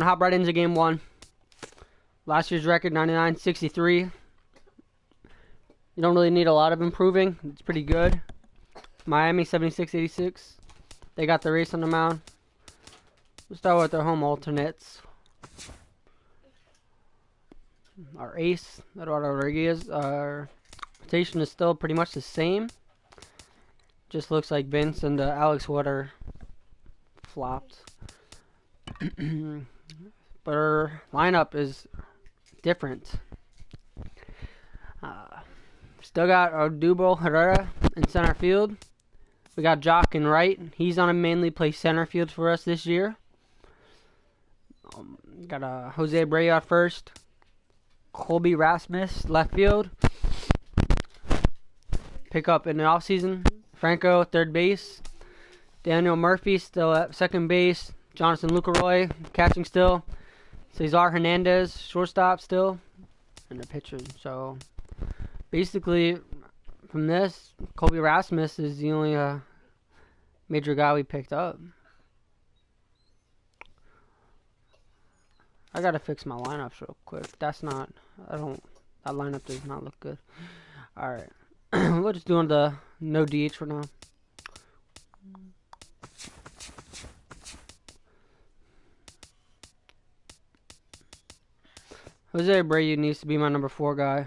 Hop right into game one. Last year's record, 99-63. You don't really need a lot of improving. It's pretty good. Miami, 76-86. They got the race on the mound. We'll start with their home alternates. Our ace, Eduardo Rodriguez. Our rotation is still pretty much the same. Just looks like Vince and Alex Wood are flopped. But our lineup is different. Still got Odubel Herrera in center field. We got Jock in right. He's on a mainly play center field for us this year. Got Jose Abreu at first. Colby Rasmus left field. Pick up in the offseason. Franco third base. Daniel Murphy still at second base. Jonathan Lucroy catching still. Cesar Hernandez shortstop still. And the pitcher. So basically from this, Colby Rasmus is the only major guy we picked up. I gotta fix my lineups real quick. That lineup does not look good. Alright. We're just doing the no DH for now. Jose Abreu needs to be my number 4 guy.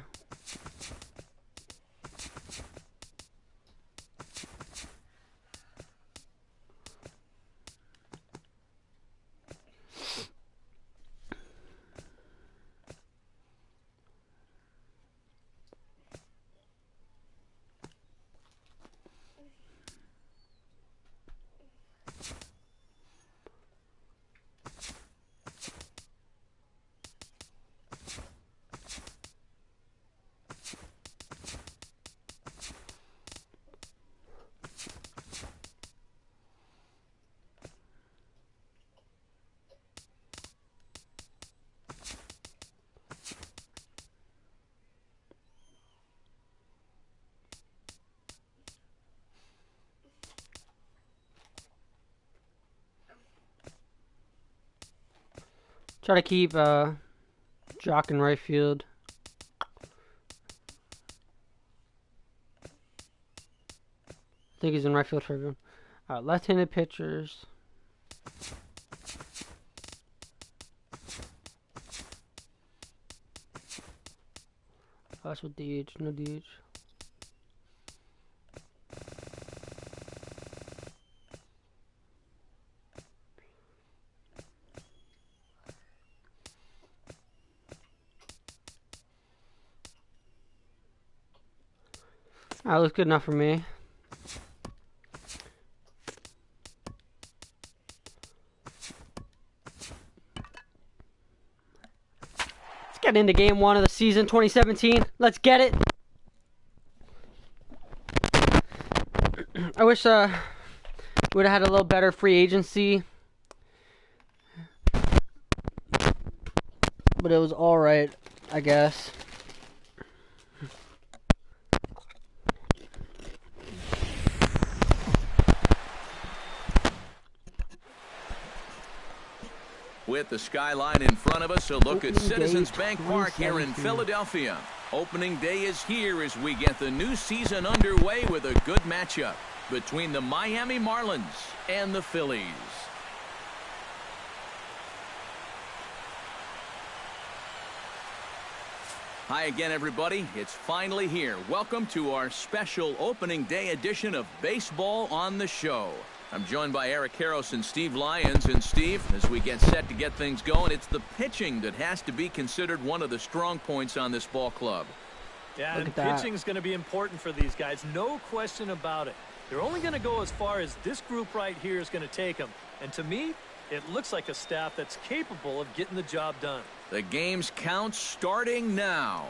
Try to keep Jock in right field. I think he's in right field for everyone. Left-handed pitchers. That's with DH, no DH. That looks good enough for me. Let's get into game 1 of the season 2017. Let's get it. I wish would have had a little better free agency. But it was alright, I guess. With the skyline in front of us, a look at Citizens Bank Park here in Philadelphia. Opening day is here as we get the new season underway with a good matchup between the Miami Marlins and the Phillies. Hi again, everybody. It's finally here. Welcome to our special opening day edition of Baseball on the Show. I'm joined by Eric Karros and Steve Lyons. And Steve, as we get set to get things going, it's the pitching that has to be considered one of the strong points on this ball club. Yeah, and pitching is going to be important for these guys. No question about it. They're only going to go as far as this group right here is going to take them. And to me, it looks like a staff that's capable of getting the job done. The game's count starting now.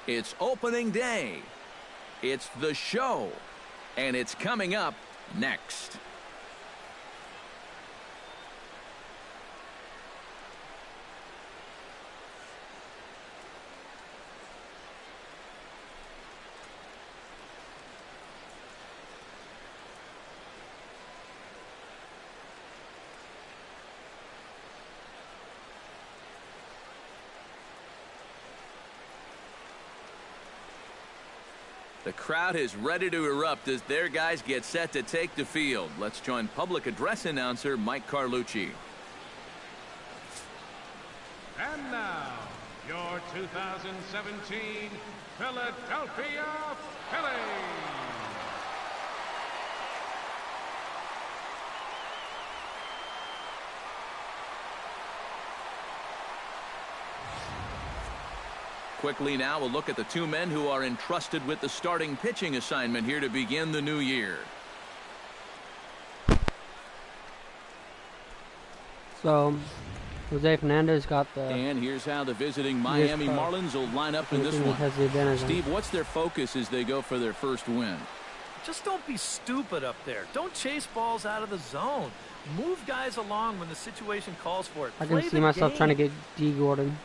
It's opening day. It's the show. And it's coming up next. The crowd is ready to erupt as their guys get set to take the field. Let's join public address announcer Mike Carlucci. And now, your 2017 Philadelphia Phillies. Quickly now, we'll look at the two men who are entrusted with the starting pitching assignment here to begin the new year. So, Jose Fernandez got the... And here's how the visiting Miami Marlins will line up in this one. Steve, what's their focus as they go for their first win? Just don't be stupid up there. Don't chase balls out of the zone. Move guys along when the situation calls for it. I can see myself trying to get D. Gordon.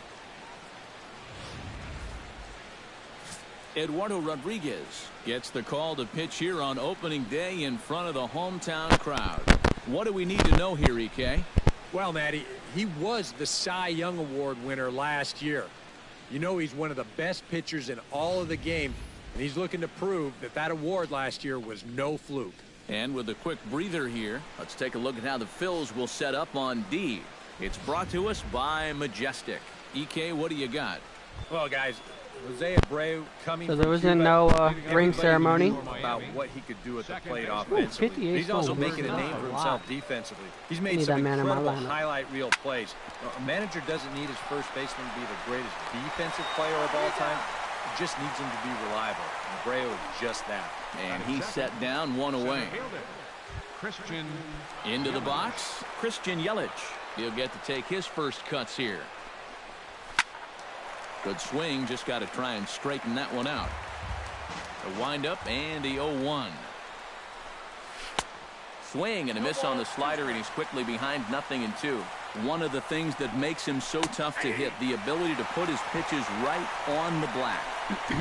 Eduardo Rodriguez gets the call to pitch here on opening day in front of the hometown crowd. What do we need to know here, EK? Well, Matty, he was the Cy Young Award winner last year. You know he's one of the best pitchers in all of the game, and he's looking to prove that that award last year was no fluke. And with a quick breather here, let's take a look at how the Phils will set up on D. It's brought to us by Majestic. EK, what do you got? Well, guys, Jose Abreu coming so there wasn't no ring ceremony. About what he could do at the plate offensively. He's also making a name for himself defensively. He's made some incredible highlight reel plays. A manager doesn't need his first baseman to be the greatest defensive player of all time. He just needs him to be reliable. And Abreu is just that. And he set down one away. Christian into the box, Christian Yelich. He'll get to take his first cuts here. Good swing, just got to try and straighten that one out. A windup and the 0-1. Swing and a miss on the slider, and he's quickly behind 0-2. One of the things that makes him so tough to hit, the ability to put his pitches right on the black.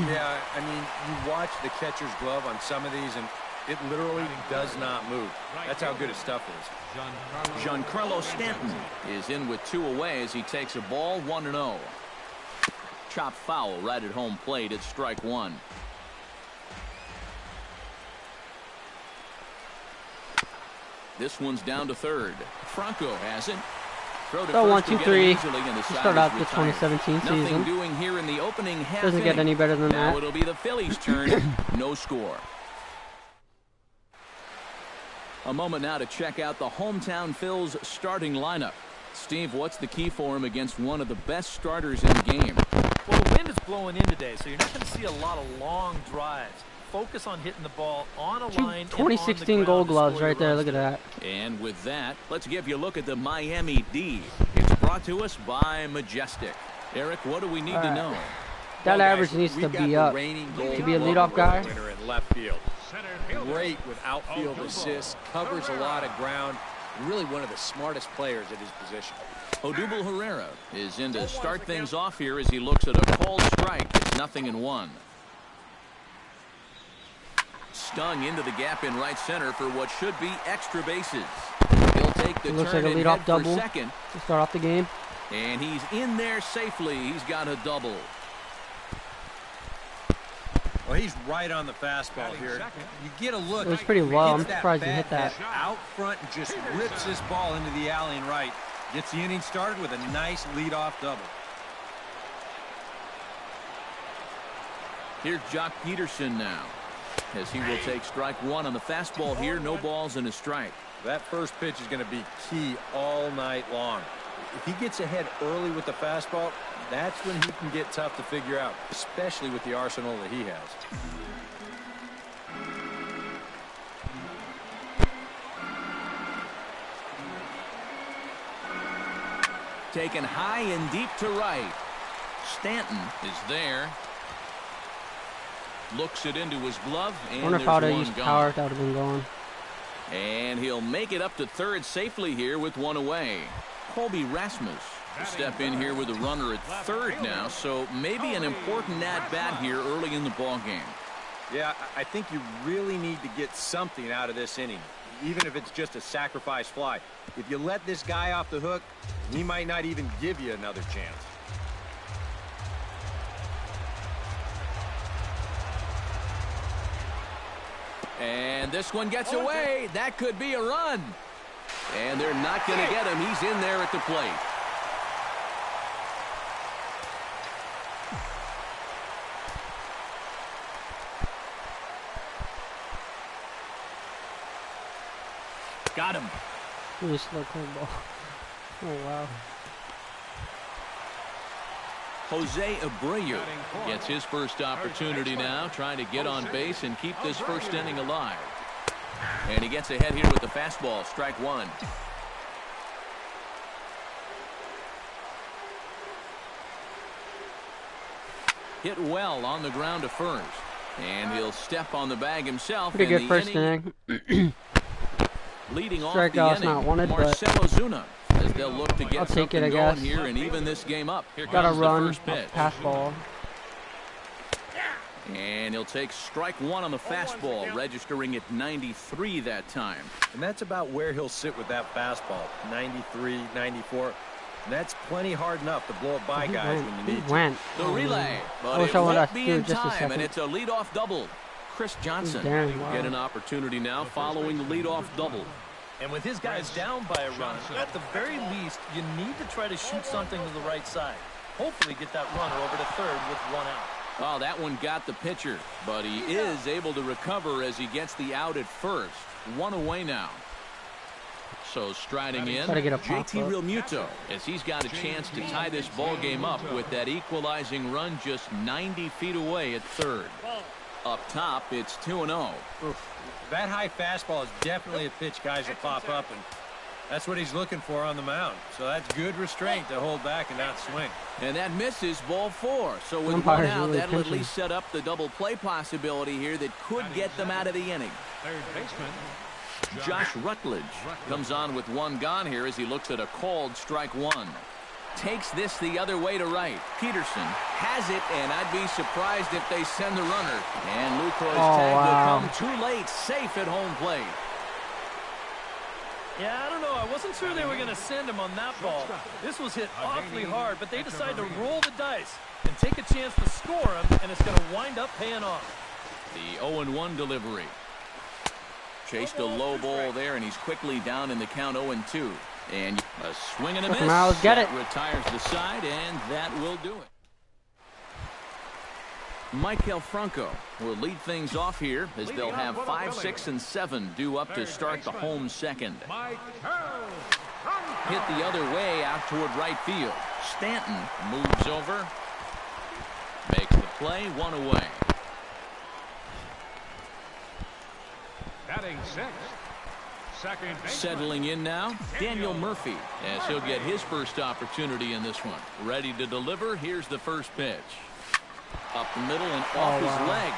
Yeah, I mean, you watch the catcher's glove on some of these, and it literally does not move. That's how good his stuff is. Giancarlo Stanton is in with 2 away as he takes a ball 1-0. Chop foul right at home plate. It's strike 1. This one's down to third. Franco has it. Throw to so 1, first 2, 3. Start out the 2017 season. Nothing doing here in the opening half. Doesn't get any better than now that. It'll be the Phillies' turn. No score. A moment now to check out the hometown Phils starting lineup. Steve, what's the key for him against one of the best starters in the game? Well, the wind is blowing in today, so you're not going to see a lot of long drives. Focus on hitting the ball on a line. 2016 Gold Gloves right there. Look at that. And with that, let's give you a look at the Miami D. It's brought to us by Majestic. Eric, what do we need to know? That average needs to be up. To be a leadoff guy. In left field. Great with outfield assists. Covers a lot of ground. Really one of the smartest players at his position. Odubel Herrera is in to start things off here as he looks at a called strike. It's 0-1. Stung into the gap in right center for what should be extra bases. He'll take the looks turn like a and leadoff head double for second. To start off the game. And he's in there safely. He's got a double. Well, he's right on the fastball here. You get a look. It was pretty low. I'm surprised he hit that. Out front and just rips this ball into the alley and right. Gets the inning started with a nice leadoff double. Here's Jock Peterson now, as he will take strike 1 on the fastball here. No balls and a strike. That first pitch is going to be key all night long. If he gets ahead early with the fastball, that's when he can get tough to figure out, especially with the arsenal that he has. Taken high and deep to right. Stanton is there. Looks it into his glove, and I wonder if I would have there's used one power, gone. that would have been gone. And he'll make it up to third safely here with 1 away. Colby Rasmus to step in here with a runner at third now, so maybe an important at-bat here early in the ball game. Yeah, I think you really need to get something out of this inning, even if it's just a sacrifice fly. If you let this guy off the hook, he might not even give you another chance. And this one gets away. That could be a run. And they're not going to get him. He's in there at the plate. Got him. Really slow curveball. Oh, wow. Jose Abreu gets his first opportunity now, trying to get on base and keep this first inning alive. And he gets ahead here with the fastball, strike one. Hit well on the ground to first. And he'll step on the bag himself. Pretty good first inning. Leading off the inning, not wanted, Marcell Ozuna, as they'll look to get something going here and even this game up. Here comes the first pitch. Pass ball. And he'll take strike one on the fastball, registering at 93 that time. And that's about where he'll sit with that fastball, 93, 94. And that's plenty hard enough to blow it by guys when you need to. The relay, but it won't be in time, and it's a leadoff double. Chris Johnson get an opportunity now following the leadoff double. And with his guys down by a run, at the very least, you need to try to shoot something to the right side. Hopefully get that runner over to third with one out. Oh, that one got the pitcher, but he is able to recover as he gets the out at first. One away now. So striding in, JT Realmuto, as he's got a chance to tie this ball game up with that equalizing run just 90 feet away at third. Up top, it's 2-0. That high fastball is definitely a pitch guys will pop up, and that's what he's looking for on the mound. So that's good restraint to hold back and not swing. And that misses ball four. So with one out, that'll at least set up the double play possibility here that could get them out of the inning. Third baseman Josh Rutledge comes on with one gone here as he looks at a called strike one. Takes this the other way to right. Peterson has it, and I'd be surprised if they send the runner. And Lucroy's tag will come too late, safe at home plate. Yeah, I don't know. I wasn't sure they were going to send him on that ball. This was hit awfully hard, but they decided to roll the dice and take a chance to score him, and it's going to wind up paying off. The 0-1 delivery. Chased a low ball there, and he's quickly down in the count 0-2. And a swing and a miss. Miles, get it. Retires the side, and that will do it. Maikel Franco will lead things off here as they'll have 5, 6, and 7 due up to start the home second. Hit the other way out toward right field. Stanton moves over. Makes the play, one away. batting sixth. Second baseman. Settling in now, Daniel Murphy, as he'll get his first opportunity in this one. Ready to deliver. Here's the first pitch. Up the middle and off his leg.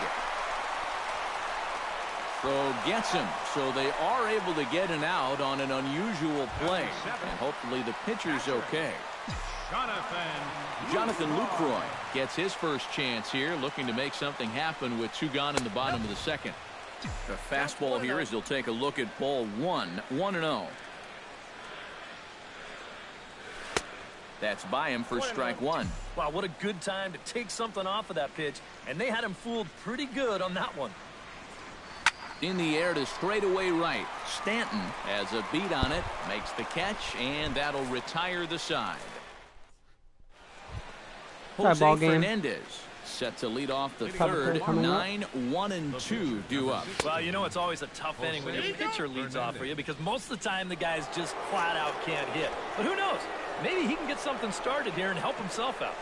Throw gets him. So they are able to get an out on an unusual play. And hopefully the pitcher's okay. Jonathan Lucroy gets his first chance here, looking to make something happen with 2 gone in the bottom of the second. The fastball here as he'll take a look at ball 1, 1-0. That's by him for strike 1. Wow, what a good time to take something off of that pitch, and they had him fooled pretty good on that one. In the air to straightaway right. Stanton has a beat on it, makes the catch, and that'll retire the side. Jose Fernandez set to lead off the third. 9, 1, and 2 due up. Well, you know it's always a tough inning when your pitcher leads off for you because most of the time the guys just flat out can't hit. But who knows? Maybe he can get something started here and help himself out.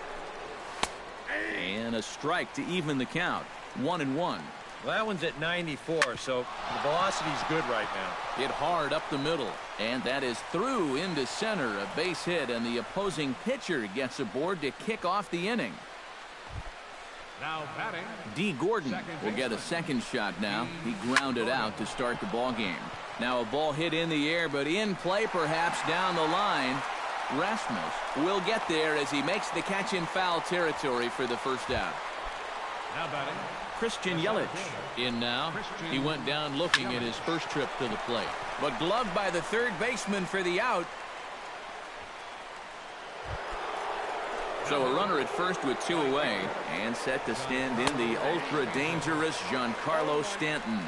And a strike to even the count. 1-1. Well, that one's at 94, so the velocity's good right now. Hit hard up the middle, and that is through into center. A base hit, and the opposing pitcher gets aboard to kick off the inning. Now batting, D. Gordon will get a second shot now. He grounded out to start the ball game. Now a ball hit in the air, but in play perhaps down the line. Rasmus will get there as he makes the catch in foul territory for the first out. now batting, Christian Yelich in now. He went down looking at his first trip to the plate, but gloved by the third baseman for the out. So a runner at first with 2 away and set to stand in the ultra dangerous Giancarlo Stanton.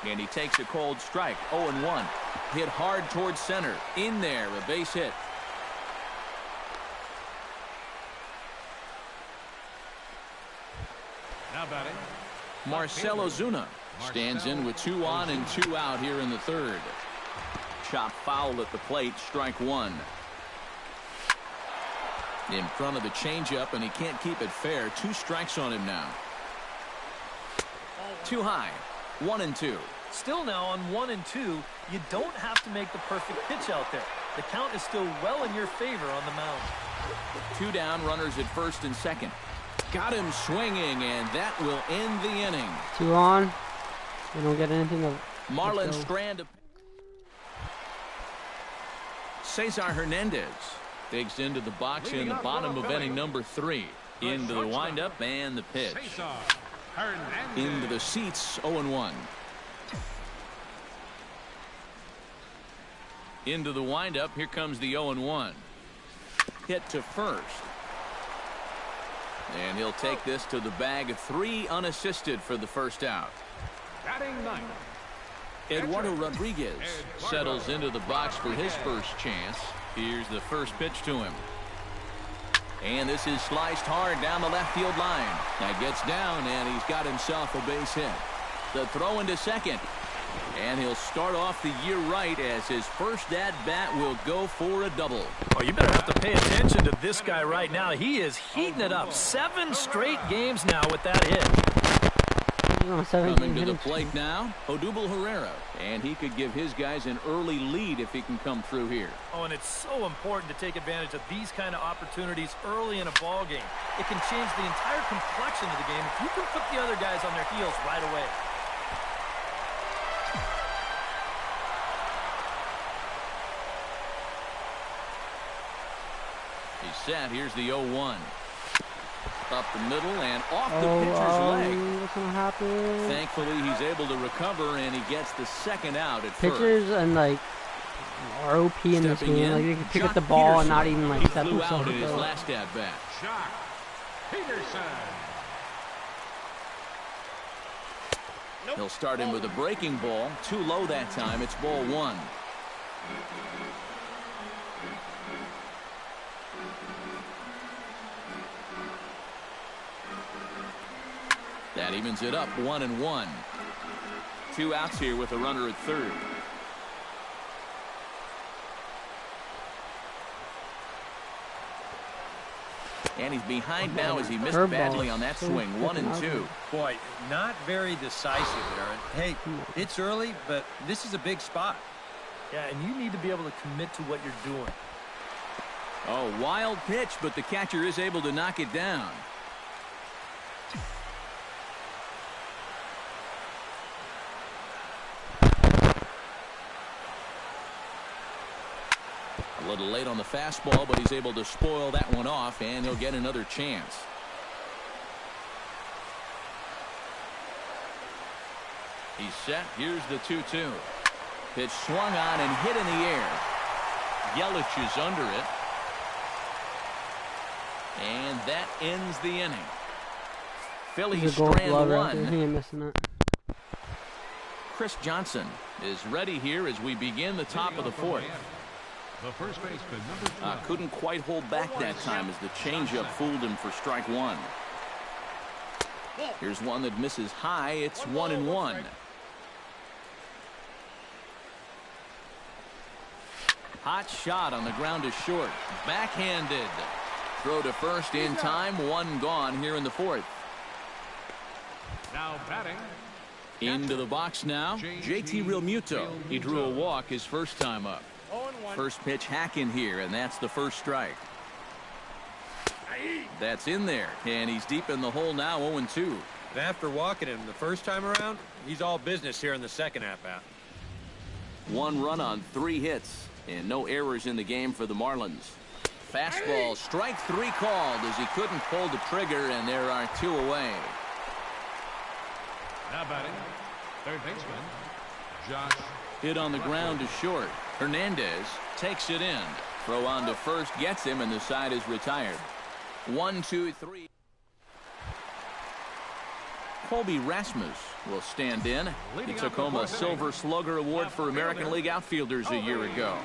And he takes a cold strike. 0-1. Hit hard towards center. In there, a base hit. Now batting, Marcell Ozuna stands in with 2 on and 2 out here in the third. Chop foul at the plate, strike 1. In front of the changeup, and he can't keep it fair. 2 strikes on him now. Too high. 1-2. Still now on 1-2, you don't have to make the perfect pitch out there. The count is still well in your favor on the mound. 2 down, runners at first and second. Got him swinging, and that will end the inning. 2 on. We don't get anything of Marlon Strand. Cesar Hernandez digs into the box in the bottom of inning number 3. Into the windup and the pitch. Into the seats, 0-1. Into the windup, here comes the 0-1. Hit to first. And he'll take this to the bag. 3 unassisted for the first out. batting ninth, Eduardo Rodriguez settles into the box for his first chance. Here's the first pitch to him. And this is sliced hard down the left field line. That gets down, and he's got himself a base hit. The throw into second. And he'll start off the year right as his first at-bat will go for a double. Oh, you better have to pay attention to this guy right now. He is heating it up. 7 straight games now with that hit. Coming to the plate now, Odubel Herrera. And he could give his guys an early lead if he can come through here. Oh, and it's so important to take advantage of these kind of opportunities early in a ball game. It can change the entire complexion of the game if you can put the other guys on their heels right away. He's set. Here's the 0-1. Up the middle and off the pitcher's leg. What's gonna happen? Thankfully, he's able to recover, and he gets the second out at Pitchers first. and like ROP in this Stepping game, in, like they can pick up Jock the ball Peterson. and not even like He step flew himself. out in his last at bat. Jock Peterson. He'll start him with a breaking ball. Too low that time. It's ball 1. That evens it up, 1-1. 2 outs here with a runner at third. And he's behind now as he missed badly on that swing. 1-2. Boy, not very decisive there. Hey, it's early, but this is a big spot. Yeah, and you need to be able to commit to what you're doing. Oh, wild pitch, but the catcher is able to knock it down. A little late on the fastball, but he's able to spoil that one off, and he'll get another chance. He's set. Here's the 2-2. Pitch swung on and hit in the air. Yelich is under it. And that ends the inning. Phillies strand 1. Chris Johnson is ready here as we begin the top of the 4th. The first baseman, number 12. Couldn't quite hold back that time as the changeup fooled him for strike 1. Here's one that misses high. It's 1-1. Hot shot on the ground is short. Backhanded. Throw to first in time. 1 gone here in the 4th. Now batting. Into the box now, JT Realmuto. He drew a walk his first time up. First pitch hack in here, and that's the first strike. That's in there, and he's deep in the hole now, 0-2. And after walking him the first time around, he's all business here in the second at-bat. 1 run on 3 hits, and no errors in the game for the Marlins. Fastball, strike 3 called as he couldn't pull the trigger, and there are 2 away. Now batting, third baseman, Josh. Hit on the ground is short. Hernandez takes it in. Throw on to first gets him, and the side is retired. 1, 2, 3. Colby Rasmus will stand in. He took home a Silver Slugger Award for American League outfielders a year ago.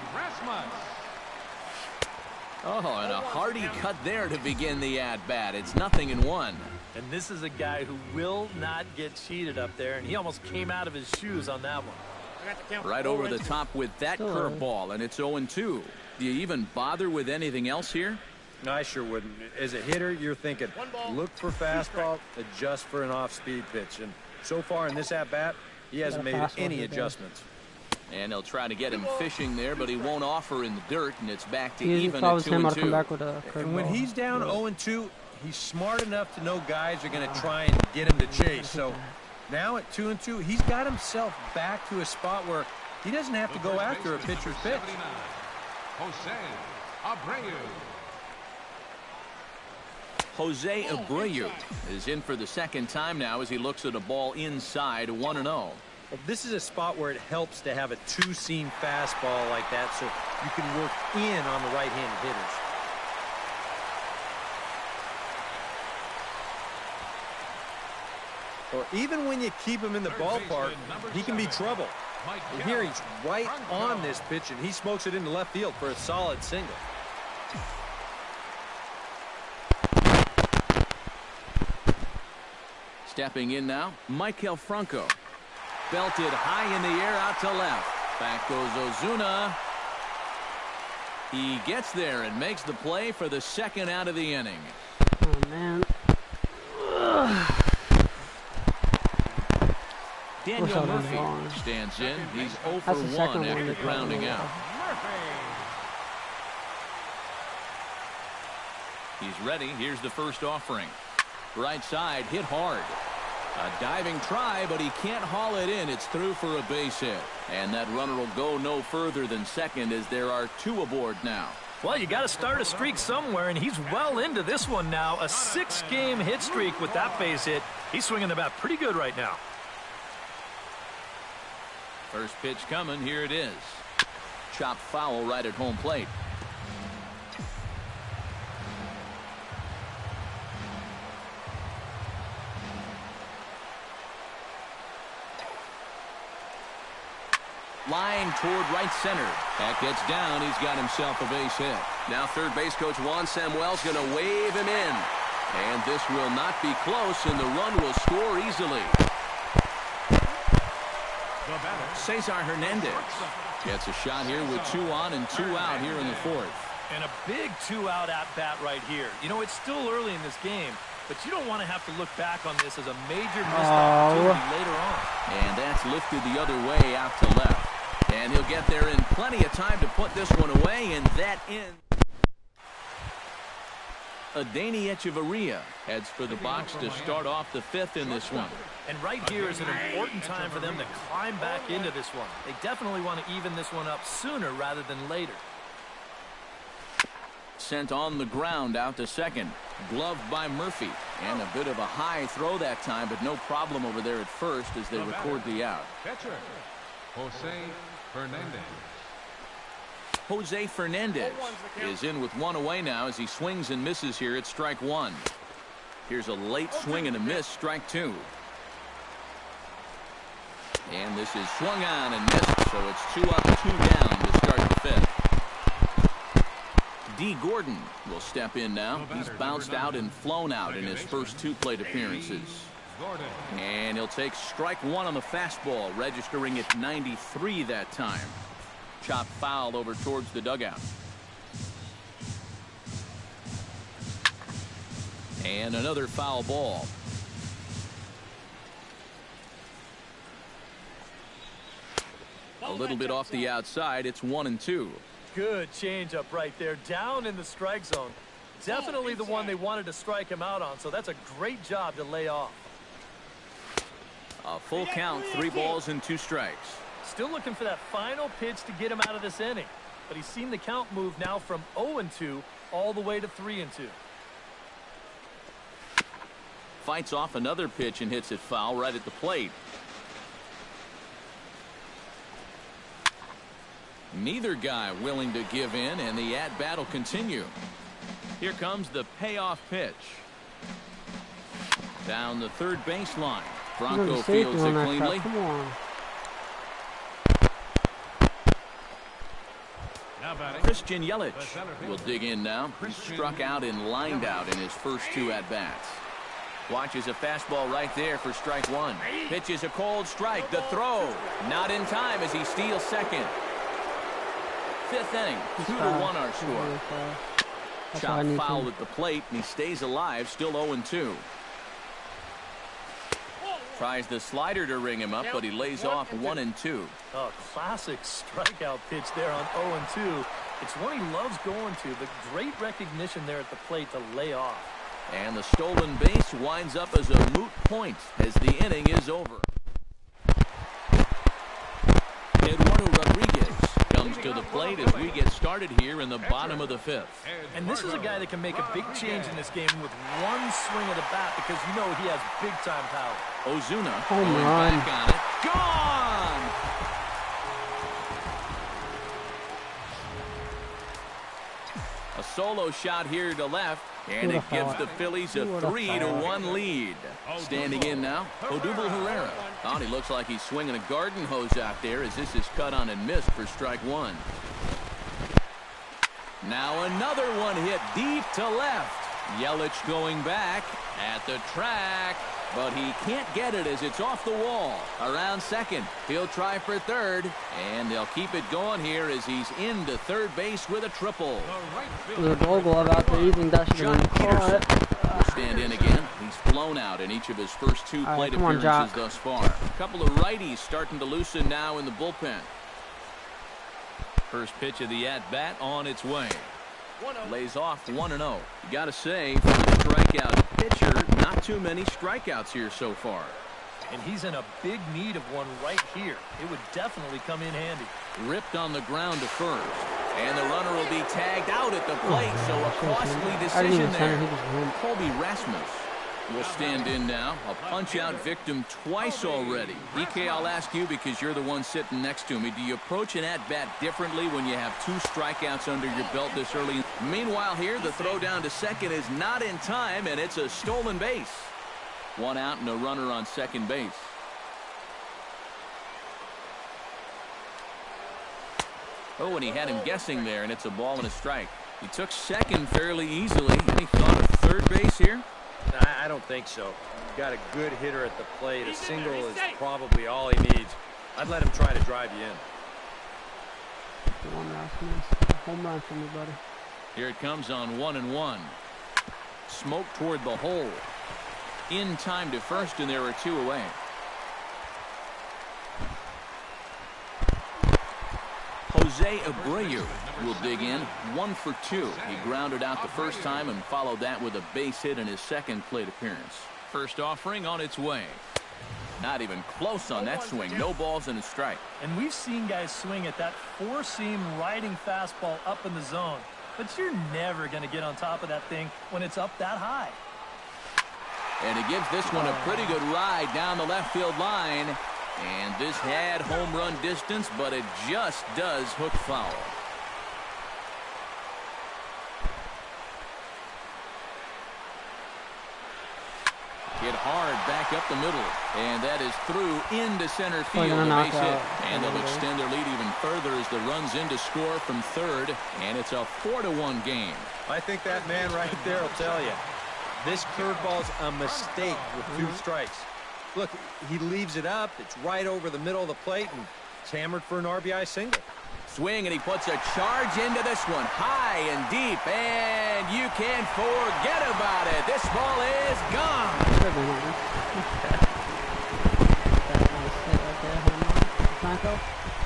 Oh, and a hearty cut there to begin the at-bat. It's 0-1. And this is a guy who will not get cheated up there, and he almost came out of his shoes on that one. Right over the top with that curveball, and it's 0-2. Do you even bother with anything else here? No, I sure wouldn't. As a hitter, you're thinking, look for fastball, adjust for an off-speed pitch. And so far in this at-bat, he hasn't made any adjustments. And they'll try to get him fishing there, but he won't offer in the dirt, and it's back to even at 2-2. And when he's down 0-2, he's smart enough to know guys are going to try and get him to chase. So now at 2-2, he's got himself back to a spot where he doesn't have to go after a pitcher's pitch. Jose Abreu is in for the second time now as he looks at a ball inside 1-0. This is a spot where it helps to have a two-seam fastball like that so you can work in on the right-handed hitters. Or even when you keep him in the ballpark, he can be trouble. And here he's right on this pitch, and he smokes it into left field for a solid single. Stepping in now, Maikel Franco. Belted high in the air out to left. Back goes Ozuna. He gets there and makes the play for the second out of the inning. Oh, man. Daniel Murphy stands in. He's 0 for 1 after grounding out. He's ready. Here's the first offering. Right side, hit hard. A diving try, but he can't haul it in. It's through for a base hit. And that runner will go no further than second as there are 2 aboard now. Well, you got to start a streak somewhere, and he's well into this one now. A 6-game hit streak with that base hit. He's swinging the bat pretty good right now. First pitch coming. Here it is. Chopped foul right at home plate. Line toward right center. That gets down. He's got himself a base hit. Now third base coach Juan Samuel's going to wave him in. And this will not be close, and the run will score easily. Cesar Hernandez gets a shot here with 2 on and 2 out here in the 4th. And a big 2-out at-bat right here. You know, it's still early in this game, but you don't want to have to look back on this as a major missed opportunity later on. And that's lifted the other way out to left. And he'll get there in plenty of time to put this one away, and that ends. Adeiny Hechavarria heads for the box to start off the 5th in this one. And right here is an important time for them to climb back into this one. They definitely want to even this one up sooner rather than later. Sent on the ground out to second. Gloved by Murphy. And a bit of a high throw that time, but no problem over there at first as they record the out. Catcher, Jose Fernandez. Jose Fernandez is in with 1 away now as he swings and misses here at strike 1. Here's a late swing and a miss, strike 2. And this is swung on and missed, so it's 2 up, 2 down to start the 5th. D. Gordon will step in now. He's bounced out and flown out in his first 2 plate appearances. And he'll take strike 1 on the fastball, registering at 93 that time. Chopped foul over towards the dugout. And another foul ball. A little bit off the outside. It's 1-2. Good changeup right there, down in the strike zone. Definitely the one they wanted to strike him out on, so that's a great job to lay off. A full count, 3 balls and 2 strikes. Still looking for that final pitch to get him out of this inning, but he's seen the count move now from 0-2 all the way to 3-2. Fights off another pitch and hits it foul right at the plate. Neither guy willing to give in, and the at-bat will continue. Here comes the payoff pitch. Down the third baseline. Bronco fields it cleanly. Come on. Christian Yelich will dig in now. He struck out and lined out in his first 2 at-bats. Watches a fastball right there for strike 1. Pitches a cold strike. The throw. Not in time as he steals second. 5th inning. 2-1 our score. Shot foul at the plate, and he stays alive, still 0-2. Tries the slider to ring him up, but he lays off 1-2. Oh, classic strikeout pitch there on 0-2. It's one he loves going to, but great recognition there at the plate to lay off. And the stolen base winds up as a moot point as the inning is over. Eduardo Rodriguez comes to the plate as we get started here in the bottom of the 5th. And this is a guy that can make a big change in this game with one swing of the bat because you know he has big-time power. Ozuna going back on it. Gone! A solo shot here to left, and it gives the Phillies a 3-1 lead. Standing in now, Odubel Herrera. Oh, he looks like he's swinging a garden hose out there as this is cut on and missed for strike 1. Now another one hit deep to left. Yelich going back at the track, but he can't get it as it's off the wall. Around second, he'll try for third, and they'll keep it going here as he's into third base with a triple. John Peterson will stand in again. He's blown out in each of his first 2 plate appearances thus far. A couple of righties starting to loosen now in the bullpen. First pitch of the at-bat on its way. Lays off 1-0. You got to say, for a strikeout pitcher, not too many strikeouts here so far. And he's in a big need of one right here. It would definitely come in handy. Ripped on the ground to first. And the runner will be tagged out at the plate, so a costly decision there. Colby Rasmus will stand in now. A punch-out victim twice already. EK, I'll ask you because you're the one sitting next to me. Do you approach an at-bat differently when you have 2 strikeouts under your belt this early? Meanwhile here, the throw down to second is not in time, and it's a stolen base. 1 out and a runner on second base. Oh, and he had him guessing there, and it's a ball and a strike. He took second fairly easily. Any thought of third base here? I don't think so. You've got a good hitter at the plate. A single is probably all he needs. I'd let him try to drive you in. Home run for me, buddy. Here it comes on 1-1. Smoke toward the hole. In time to first, and there are 2 away. Jose Abreu will dig in. 1 for 2. He grounded out the first time and followed that with a base hit in his second plate appearance. First offering on its way. Not even close on that swing. No balls and a strike. And we've seen guys swing at that 4-seam riding fastball up in the zone. But you're never going to get on top of that thing when it's up that high. And he gives this one a pretty good ride down the left field line. And this had home run distance, but it just does hook foul. Hit hard back up the middle. And that is through into center field. A base hit. And they'll extend their lead even further as the run's in to score from third. And it's a 4-1 game. I think that man right there will tell you. This curveball's a mistake with 2 strikes. Look, he leaves it up. It's right over the middle of the plate, and it's hammered for an RBI single. Swing, and he puts a charge into this one. High and deep, and you can't forget about it. This ball is gone.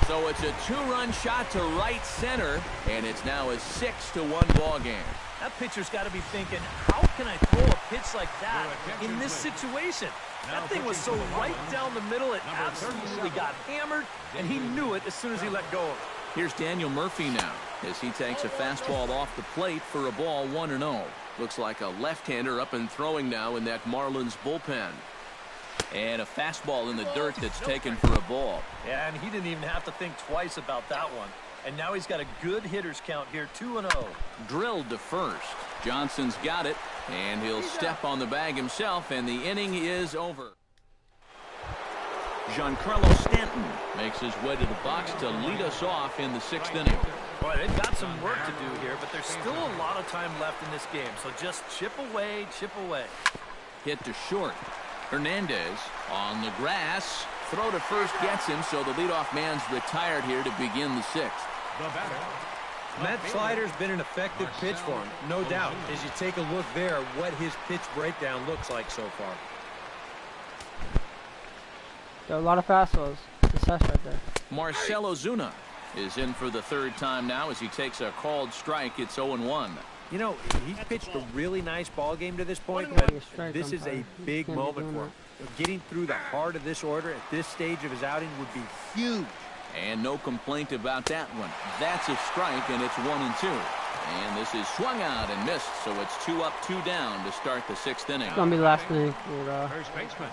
So it's a 2-run shot to right center, and it's now a 6-1 ball game. That pitcher's got to be thinking, how can I throw a pitch like that in this situation? That thing was so right down the middle, it absolutely got hammered, and he knew it as soon as he let go of it. Here's Daniel Murphy now as he takes a fastball off the plate for a ball 1-0. Looks like a left-hander up and throwing now in that Marlins bullpen. And a fastball in the dirt that's taken for a ball. Yeah, and he didn't even have to think twice about that one. And now he's got a good hitter's count here, 2-0. Drilled to first. Johnson's got it, and he'll step on the bag himself, and the inning is over. Giancarlo Stanton makes his way to the box to lead us off in the 6th inning. Boy, they've got some work to do here, but there's still a lot of time left in this game, so just chip away, chip away. Hit to short. Hernandez on the grass. Throw to first gets him, so the leadoff man's retired here to begin the 6th. The batter. That slider's been an effective pitch for him, no doubt. As you take a look there, what his pitch breakdown looks like so far. Got a lot of fastballs. Success right there. Marcell Ozuna is in for the 3rd time now as he takes a called strike. It's 0-1. You know, he's pitched a really nice ball game to this point, but this is a big moment for him. Getting through the heart of this order at this stage of his outing would be huge. And no complaint about that one. That's a strike, and it's 1-2. And this is swung out and missed, so it's 2 up, 2 down to start the 6th inning. It's going to be last inning for First baseman.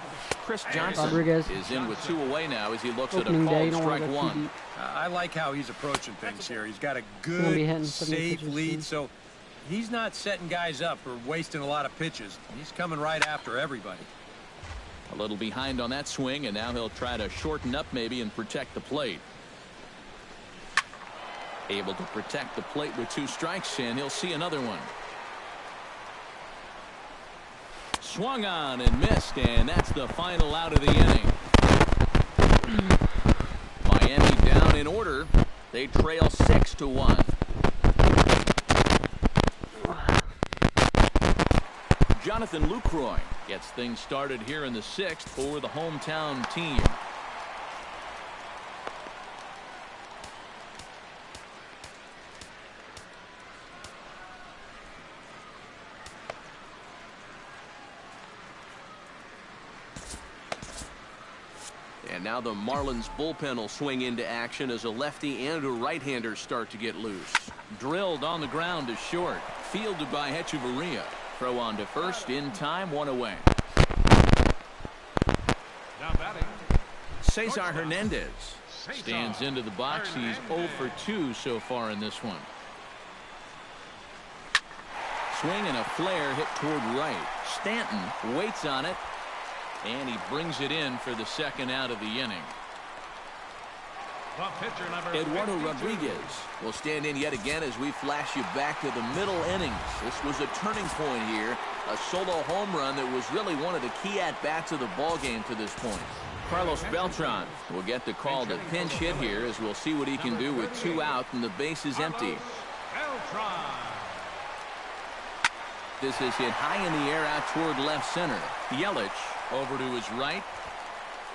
Chris Johnson Rodriguez is in with 2 away now as he looks Opening at a day, called strike 1. I like how he's approaching things here. He's got a good, safe lead, so he's not setting guys up or wasting a lot of pitches. He's coming right after everybody. A little behind on that swing, and now he'll try to shorten up maybe and protect the plate. Able to protect the plate with 2 strikes, and he'll see another one. Swung on and missed, and that's the final out of the inning. Miami down in order. They trail 6-1. Jonathan Lucroy gets things started here in the 6th for the hometown team. And now the Marlins bullpen will swing into action as a lefty and a right-hander start to get loose. Drilled on the ground to short. Fielded by Hechavarria. Throw on to first in time, 1 away. Now batting. Cesar Hernandez stands into the box. He's 0 for 2 so far in this one. Swing and a flare hit toward right. Stanton waits on it. And he brings it in for the 2nd out of the inning. Eduardo Rodriguez will stand in yet again as we flash you back to the middle innings. This was a turning point here. A solo home run that was really one of the key at-bats of the ball game to this point. Carlos Beltran will get the call to pinch hit here as we'll see what he can do with 2 out and the base is empty. This is hit high in the air out toward left center. Yelich over to his right.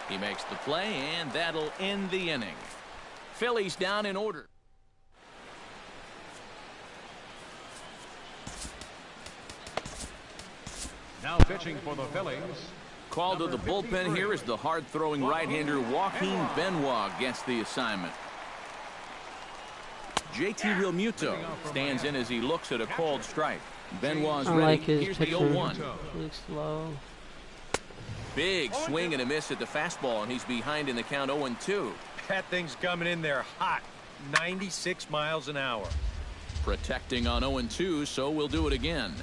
He makes the play, and that'll end the inning. Phillies down in order. Now pitching for the Phillies. Called to the bullpen here is the hard-throwing right-hander Joaquin Benoit gets the assignment. JT Realmuto stands in as he looks at a called strike. Benoit's ready. Like his Here's the 0-1. Looks slow. Big swing and a miss at the fastball, and he's behind in the count 0-2. That thing's coming in there hot. 96 miles an hour. Protecting on 0-2, so we'll do it again.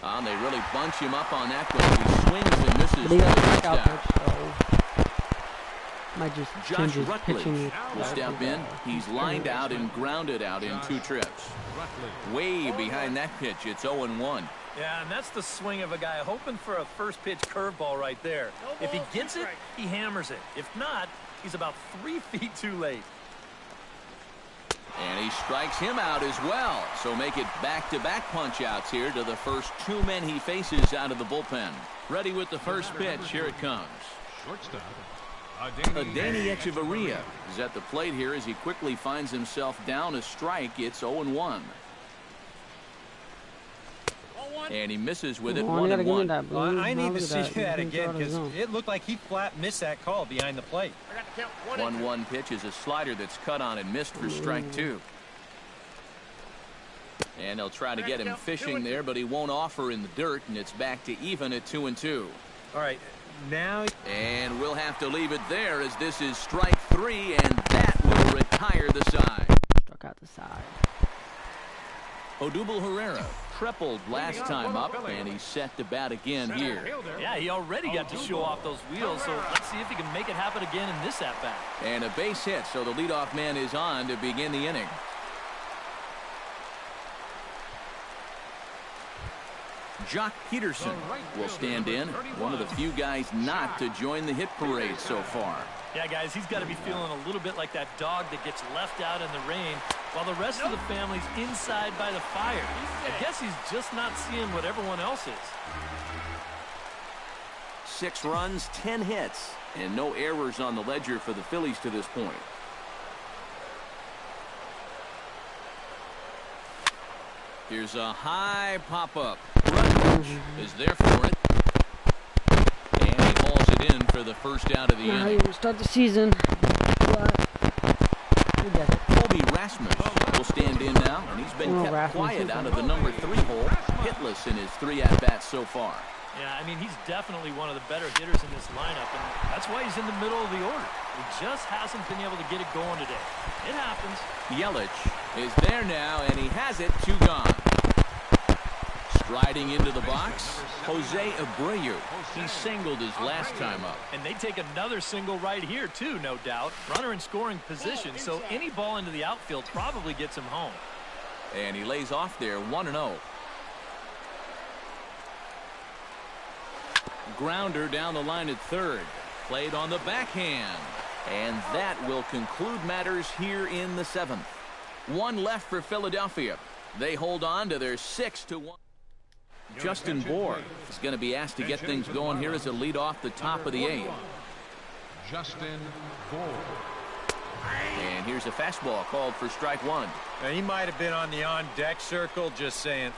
And they really bunch him up on that one. He swings and misses. But he got a strikeout, so might just change his pitching. Will step in. He's lined out and grounded out in 2 trips. Way behind that pitch. It's 0-1. Yeah, and that's the swing of a guy hoping for a first pitch curveball right there. If he gets it, he hammers it. If not, he's about 3 feet too late. And he strikes him out as well. So make it back-to-back punch-outs here to the first 2 men he faces out of the bullpen. Ready with the first pitch. Here it comes. Shortstop. Adeiny Hechavarria is at the plate here as he quickly finds himself down a strike. It's 0-1. And he misses with it. 1-1. I need to see that again because it looked like he flat missed that call behind the plate. 1-1 pitch is a slider that's cut on and missed for strike 2. And they'll try to get him fishing there, but he won't offer in the dirt, and it's back to even at 2-2. All right, now. And we'll have to leave it there as this is strike 3, and that will retire the side. Struck out out the side. Odubel Herrera tripled last time up, and he's set to bat again here. Yeah, he already got to show off those wheels, so let's see if he can make it happen again in this at-bat. And a base hit, so the leadoff man is on to begin the inning. Jock Peterson will stand in, one of the few guys not to join the hit parade so far. Yeah, guys, he's got to be feeling a little bit like that dog that gets left out in the rain while the rest of the family's inside by the fire. I guess he's just not seeing what everyone else is. 6 runs, 10 hits, and no errors on the ledger for the Phillies to this point. Here's a high pop-up. Rutledge is there for it. And he hauls it in for the first out of the inning. You start the season, but we get it. Kobe Rasmus will stand in now, and he's been kept quiet out of the number 3 hole, hitless in his 3 at-bats so far. Yeah, I mean, he's definitely one of the better hitters in this lineup, and that's why he's in the middle of the order. He just hasn't been able to get it going today. It happens. Yelich is there now, and he has it, 2 gone. Striding into the box, Jose Abreu. He singled his last time up. And they take another single right here, too, no doubt. Runner in scoring position, so any ball into the outfield probably gets him home. And he lays off there, 1-0. Grounder down the line at third. Played on the backhand. And that will conclude matters here in the 7th. 1 left for Philadelphia. They hold on to their 6-1. Justin Bour is going to be asked to get things going here as a lead off the top of the 8th. Justin Bour. And here's a fastball called for strike 1. Now, he might have been on the on-deck circle just saying,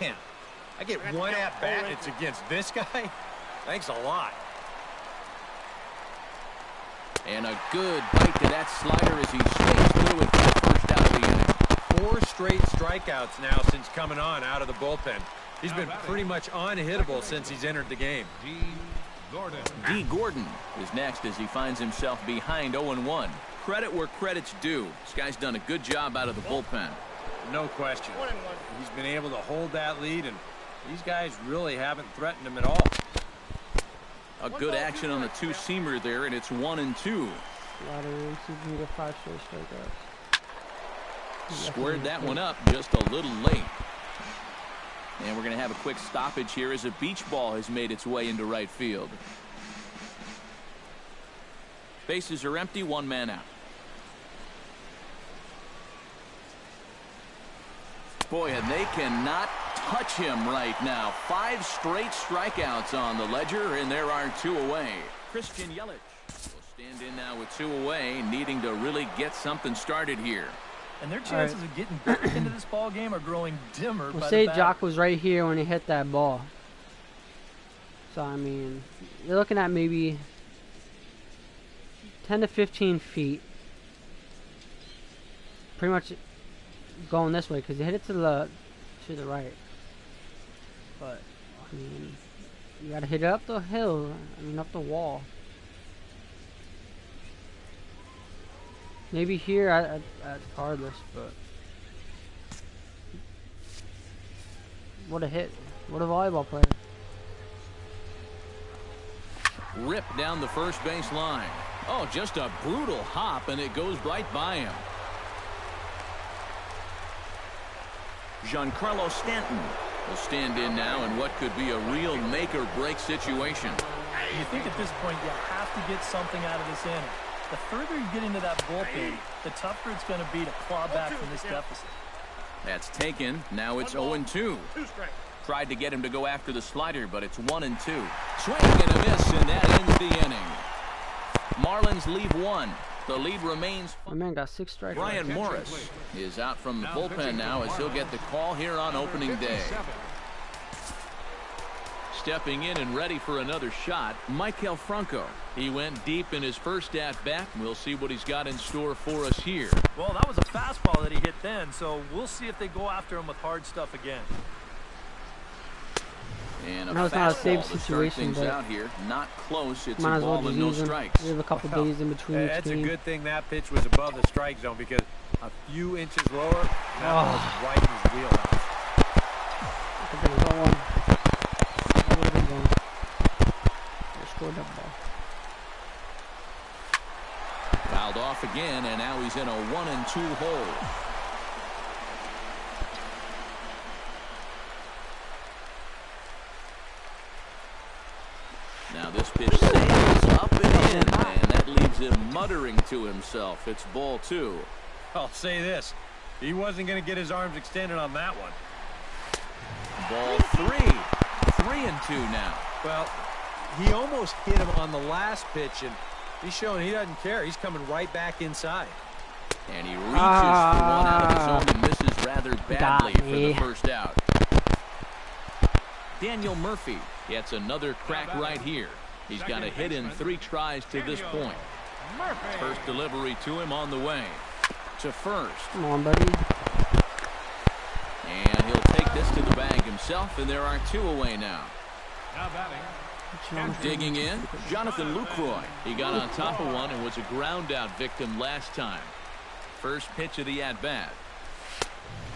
man, I get 1 at-bat, it's against this guy? Thanks a lot. And a good bite to that slider as he swings through it for the first out of the inning. 4 straight strikeouts now since coming on out of the bullpen. He's been pretty much unhittable since he's entered the game. D. Gordon is next as he finds himself behind 0-1. Credit where credit's due. This guy's done a good job out of the bullpen. No question. He's been able to hold that lead, and these guys really haven't threatened him at all. A good action on the 2-seamer there, and it's 1-2. Squared that one up just a little late. And we're going to have a quick stoppage here as a beach ball has made its way into right field. Bases are empty, 1 man out. Boy, and they cannot touch him right now. 5 straight strikeouts on the ledger, and there are 2 away. Christian Yelich will stand in now with 2 away, needing to really get something started here. And their chances of getting back into this ball game are growing dimmer. We'll say Jock was right here when he hit that ball. So, I mean, you're looking at maybe 10 to 15 feet. Pretty much going this way because he hit it to the right. But, I mean, you got to hit it up the hill. I mean, up the wall. Maybe here at cardless, but what a hit. What a volleyball player. Rip down the first base line. Oh, just a brutal hop, and it goes right by him. Giancarlo Stanton will stand in now in what could be a real make-or-break situation. You think at this point you have to get something out of this inning. The further you get into that bullpen, the tougher it's going to be to claw back from this deficit. That's taken. Now it's 0-2. Tried to get him to go after the slider, but it's 1-2. Swing and a miss, and that ends the inning. Marlins leave 1. The lead remains. My man got 6 strikes. Brian Morris is out from the bullpen now as he'll get the call here on opening day. Stepping in and ready for another shot, Maikel Franco. He went deep in his first at-bat. We'll see what he's got in store for us here. Well, that was a fastball that he hit then, so we'll see if they go after him with hard stuff again. And no, it's not a safe situation, but out here. Not close. It's might a as well ball just and no use strikes. We have a couple days in between. That's a good thing that pitch was above the strike zone because a few inches lower. That was right in his wheelhouse. Fouled off again, and now he's in a 1-2 hole. Now this pitch sails up and in, and that leaves him muttering to himself. It's ball 2. I'll say this. He wasn't going to get his arms extended on that one. Ball 3. 3-2 now. Well, he almost hit him on the last pitch, and he's showing he doesn't care. He's coming right back inside. And he reaches for one out of his own and misses rather badly for the first out. Daniel Murphy gets another crack right here. He's got a hit in 3 tries to this point. First delivery to him on the way. To first. Come on, buddy. And he'll take this to the bag himself, and there are 2 away now. Digging in, Jonathan Lucroy. He got on top of one and was a ground out victim last time. First pitch of the at-bat.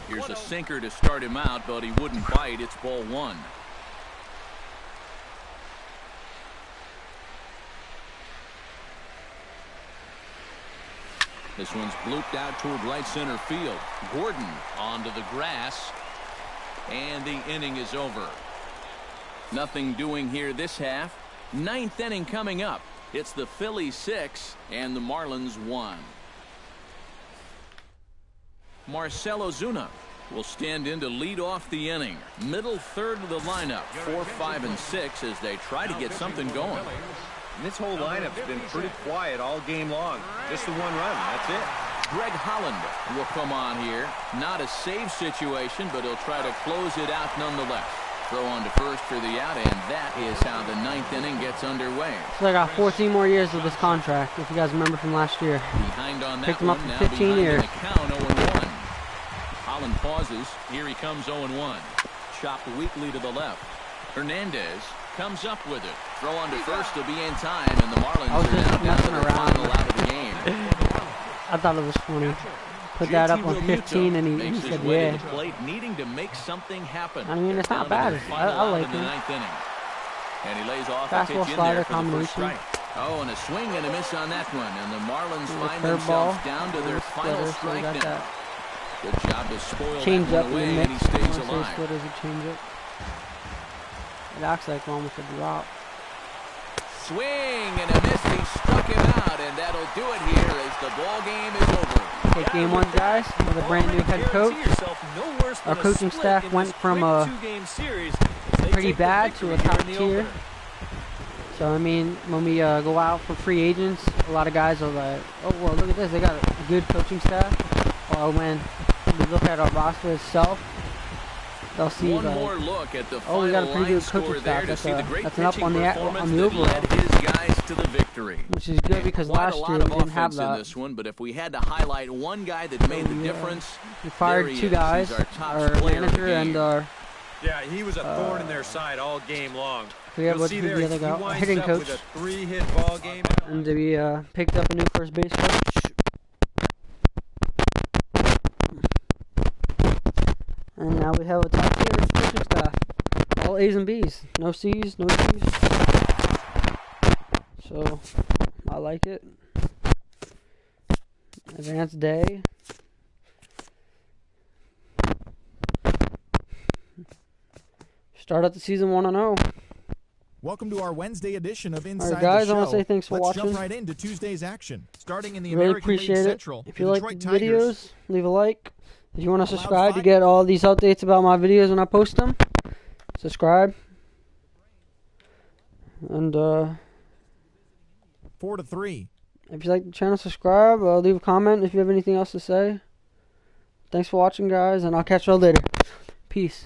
Here's a sinker to start him out, but he wouldn't bite. It's ball 1. This one's blooped out toward right center field. Gordon onto the grass, and the inning is over. Nothing doing here this half. 9th inning coming up. It's the Phillies 6 and the Marlins 1. Marcell Ozuna will stand in to lead off the inning. Middle third of the lineup, 4, 5, and 6 as they try to get something going. And this whole lineup's been pretty quiet all game long. Just the 1 run. That's it. Greg Holland will come on here. Not a save situation, but he'll try to close it out nonetheless. Throw on to first for the out, and that is how the 9th inning gets underway. So I got 14 more years of this contract, if you guys remember from last year. Behind on that. Picked him up one, for 15 years. The count 0-1. Holland pauses. Here he comes 0-1. Chopped weakly to the left. Hernandez comes up with it. Throw on to first to be in time, and the Marlins are now down to the final out of the game. I thought it was funny. Put that up on 15, and he said, yeah. To the plate, needing to make something happen. I mean, it's not bad. I like it. And he lays off fastball, slider combination. Oh, and a swing and a miss on that one. And the Marlins find themselves down to their final strike now. Good job to spoil change that up one away, in the and mix. he stays alive. What is a change up? It acts like one with a drop. Swing and a miss. He struck him out, and that'll do it here as the ball game is over. Okay, game 1, guys, with a brand new head coach. Our coaching staff went from a pretty bad to a top tier. So, I mean, when we go out for free agents, a lot of guys are like, oh, well, look at this. They got a good coaching staff. Or when we look at our roster itself, they'll see one like, more look at the oh, we got a pretty good coaching staff. That's an up on the overall. His guys to the victory. Which is good because last year we didn't have that. In this one, but if we had to highlight one guy that made the difference, we fired 2 guys, our manager and our. Yeah, he was a thorn in their side all game long. We have the other guy, our hitting coach. With a 3-hit ball game. And we picked up a new first base coach. And now we have a top tier coaching staff. All A's and B's. No C's, no D's. So, I like it. Advanced day. Start out the season 1-0. Welcome to our Wednesday edition of Inside All right, guys, the Show. I want to say thanks for watching. Let's jump right into Tuesday's action. Starting in the really American appreciate League it. Central, if you like the Detroit videos, leave a like. If you want to subscribe to get all these updates about my videos when I post them, subscribe. And 4-3. If you like the channel, subscribe. Leave a comment if you have anything else to say. Thanks for watching, guys, and I'll catch y'all later. Peace.